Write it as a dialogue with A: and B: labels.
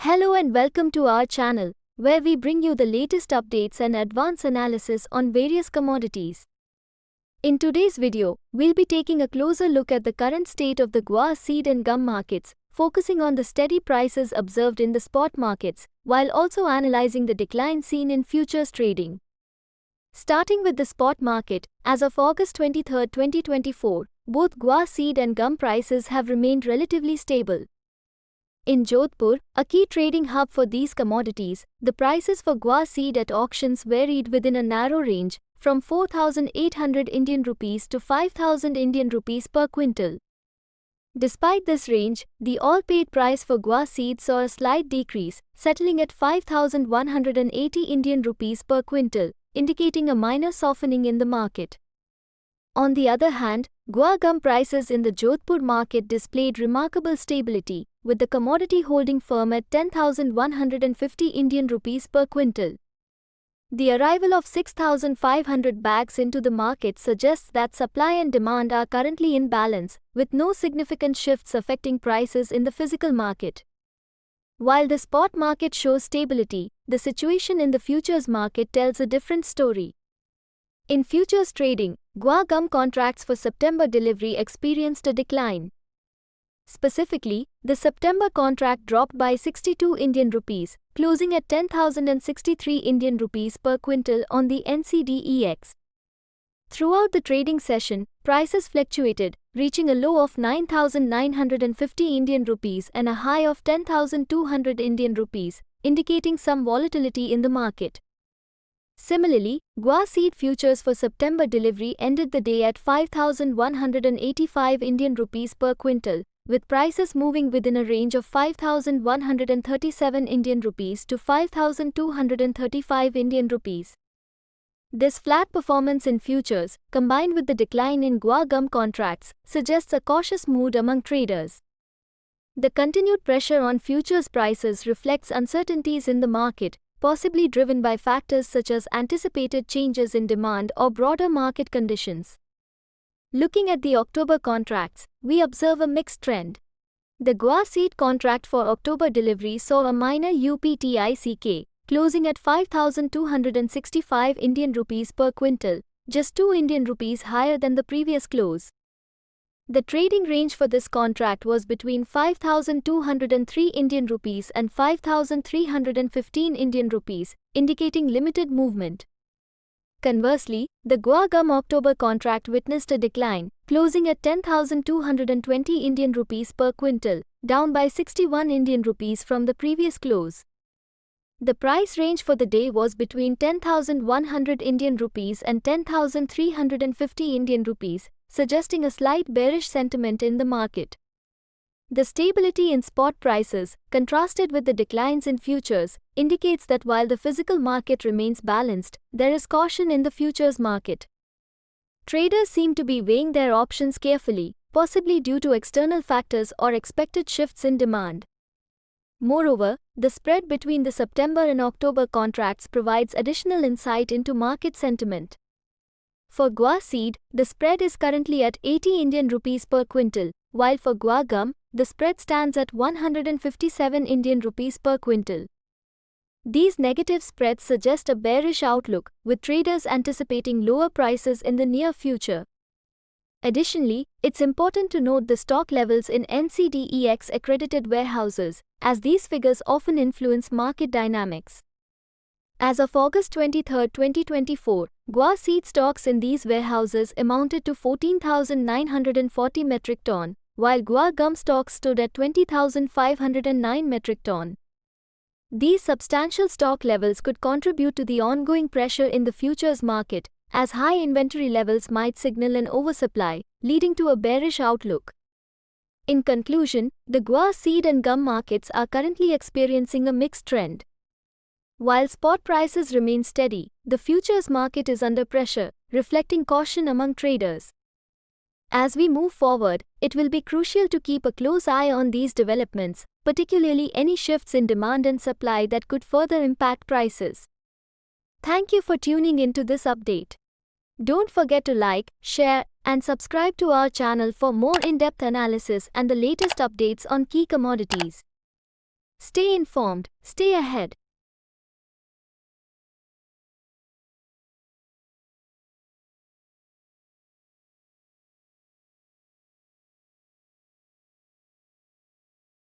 A: Hello and welcome to our channel, where we bring you the latest updates and advanced analysis on various commodities. In today's video, we'll be taking a closer look at the current state of the guar seed and gum markets, focusing on the steady prices observed in the spot markets, while also analyzing the decline seen in futures trading. Starting with the spot market, as of August 23, 2024, both guar seed and gum prices have remained relatively stable. In Jodhpur, a key trading hub for these commodities, the prices for guar seed at auctions varied within a narrow range, from 4,800 Indian rupees to 5,000 Indian rupees per quintal. Despite this range, the all-paid price for guar seed saw a slight decrease, settling at 5,180 Indian rupees per quintal, indicating a minor softening in the market. On the other hand, guar gum prices in the Jodhpur market displayed remarkable stability, with the commodity holding firm at 10,150 Indian rupees per quintal. The arrival of 6,500 bags into the market suggests that supply and demand are currently in balance, with no significant shifts affecting prices in the physical market. While the spot market shows stability, the situation in the futures market tells a different story. In futures trading, guar gum contracts for September delivery experienced a decline. Specifically, the September contract dropped by 62 Indian rupees, closing at 10,063 Indian rupees per quintal on the NCDEX. Throughout the trading session, prices fluctuated, reaching a low of 9,950 Indian rupees and a high of 10,200 Indian rupees, indicating some volatility in the market. Similarly, guar seed futures for September delivery ended the day at 5,185 Indian rupees per quintal, with prices moving within a range of 5,137 Indian rupees to 5,235 Indian rupees. This flat performance in futures, combined with the decline in guar gum contracts, suggests a cautious mood among traders. The continued pressure on futures prices reflects uncertainties in the market, possibly driven by factors such as anticipated changes in demand or broader market conditions. Looking at the October contracts, we observe a mixed trend. The guar seed contract for October delivery saw a minor uptick, closing at 5,265 Indian rupees per quintal, just 2 Indian rupees higher than the previous close. The trading range for this contract was between 5,203 Indian rupees and 5,315 Indian rupees, indicating limited movement. Conversely, the guar gum October contract witnessed a decline, closing at 10,220 Indian rupees per quintal, down by 61 Indian rupees from the previous close. The price range for the day was between 10,100 Indian rupees and 10,350 Indian rupees, suggesting a slight bearish sentiment in the market. The stability in spot prices, contrasted with the declines in futures, indicates that while the physical market remains balanced, there is caution in the futures market. Traders seem to be weighing their options carefully, possibly due to external factors or expected shifts in demand. Moreover, the spread between the September and October contracts provides additional insight into market sentiment. For guar seed, the spread is currently at 80 Indian rupees per quintal, while for guar gum, the spread stands at 157 Indian rupees per quintal. These negative spreads suggest a bearish outlook, with traders anticipating lower prices in the near future. Additionally, it's important to note the stock levels in NCDEX accredited warehouses, as these figures often influence market dynamics. As of August 23, 2024, guar seed stocks in these warehouses amounted to 14,940 metric ton, while guar gum stocks stood at 20,509 metric ton. These substantial stock levels could contribute to the ongoing pressure in the futures market, as high inventory levels might signal an oversupply, leading to a bearish outlook. In conclusion, the guar seed and gum markets are currently experiencing a mixed trend. While spot prices remain steady, the futures market is under pressure, reflecting caution among traders. As we move forward, it will be crucial to keep a close eye on these developments, particularly any shifts in demand and supply that could further impact prices. Thank you for tuning into this update. Don't forget to like, share, and subscribe to our channel for more in-depth analysis and the latest updates on key commodities. Stay informed, stay ahead.